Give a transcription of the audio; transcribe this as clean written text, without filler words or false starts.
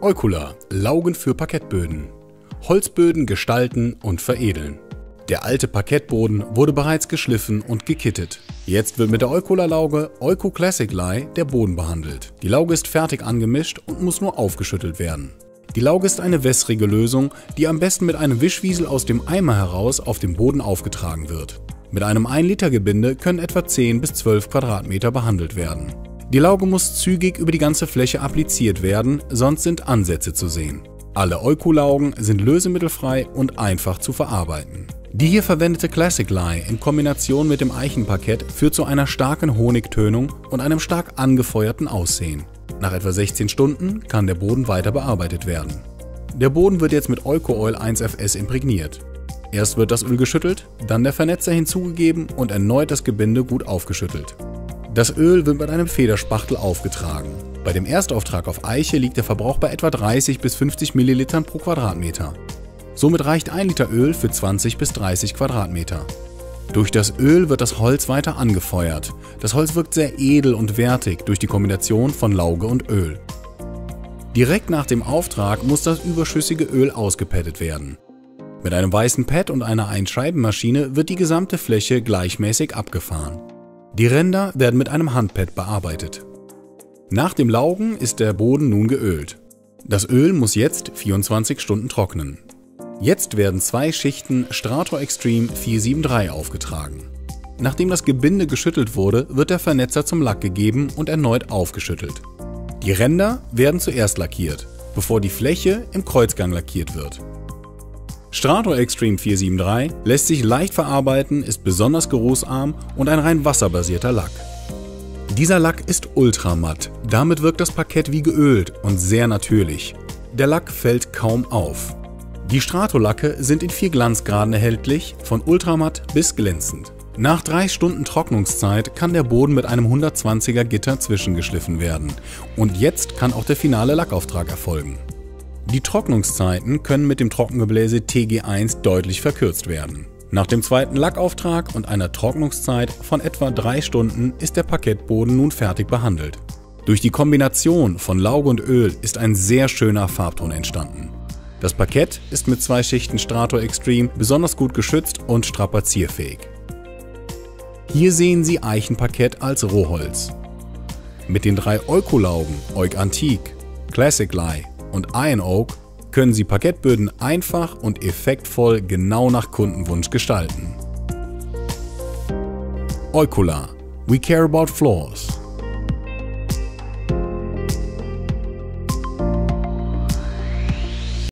Eukula – Laugen für Parkettböden. Holzböden gestalten und veredeln. Der alte Parkettboden wurde bereits geschliffen und gekittet. Jetzt wird mit der Eukula-Lauge Euko Classic Lye der Boden behandelt. Die Lauge ist fertig angemischt und muss nur aufgeschüttelt werden. Die Lauge ist eine wässrige Lösung, die am besten mit einem Wischwiesel aus dem Eimer heraus auf dem Boden aufgetragen wird. Mit einem 1 Liter Gebinde können etwa 10 bis 12 Quadratmeter behandelt werden. Die Lauge muss zügig über die ganze Fläche appliziert werden, sonst sind Ansätze zu sehen. Alle Euko-Laugen sind lösemittelfrei und einfach zu verarbeiten. Die hier verwendete Classic Lye in Kombination mit dem Eichenparkett führt zu einer starken Honigtönung und einem stark angefeuerten Aussehen. Nach etwa 16 Stunden kann der Boden weiter bearbeitet werden. Der Boden wird jetzt mit Euko Oil 1FS imprägniert. Erst wird das Öl geschüttelt, dann der Vernetzer hinzugegeben und erneut das Gebinde gut aufgeschüttelt. Das Öl wird mit einem Federspachtel aufgetragen. Bei dem Erstauftrag auf Eiche liegt der Verbrauch bei etwa 30 bis 50 Millilitern pro Quadratmeter. Somit reicht 1 Liter Öl für 20 bis 30 Quadratmeter. Durch das Öl wird das Holz weiter angefeuert. Das Holz wirkt sehr edel und wertig durch die Kombination von Lauge und Öl. Direkt nach dem Auftrag muss das überschüssige Öl ausgepaddet werden. Mit einem weißen Pad und einer Einscheibenmaschine wird die gesamte Fläche gleichmäßig abgefahren. Die Ränder werden mit einem Handpad bearbeitet. Nach dem Laugen ist der Boden nun geölt. Das Öl muss jetzt 24 Stunden trocknen. Jetzt werden 2 Schichten Strator Extreme 473 aufgetragen. Nachdem das Gebinde geschüttelt wurde, wird der Vernetzer zum Lack gegeben und erneut aufgeschüttelt. Die Ränder werden zuerst lackiert, bevor die Fläche im Kreuzgang lackiert wird. Strator Extreme 473 lässt sich leicht verarbeiten, ist besonders geruchsarm und ein rein wasserbasierter Lack. Dieser Lack ist ultramatt, damit wirkt das Parkett wie geölt und sehr natürlich. Der Lack fällt kaum auf. Die Strato-Lacke sind in 4 Glanzgraden erhältlich, von ultramatt bis glänzend. Nach 3 Stunden Trocknungszeit kann der Boden mit einem 120er Gitter zwischengeschliffen werden und jetzt kann auch der finale Lackauftrag erfolgen. Die Trocknungszeiten können mit dem Trockengebläse TG1 deutlich verkürzt werden. Nach dem zweiten Lackauftrag und einer Trocknungszeit von etwa 3 Stunden ist der Parkettboden nun fertig behandelt. Durch die Kombination von Lauge und Öl ist ein sehr schöner Farbton entstanden. Das Parkett ist mit 2 Schichten Strator Extreme besonders gut geschützt und strapazierfähig. Hier sehen Sie Eichenparkett als Rohholz. Mit den 3 Euko-Laugen Oik Antique, Classic Lye und Iron Oak können Sie Parkettböden einfach und effektvoll genau nach Kundenwunsch gestalten. Eukula – We care about floors.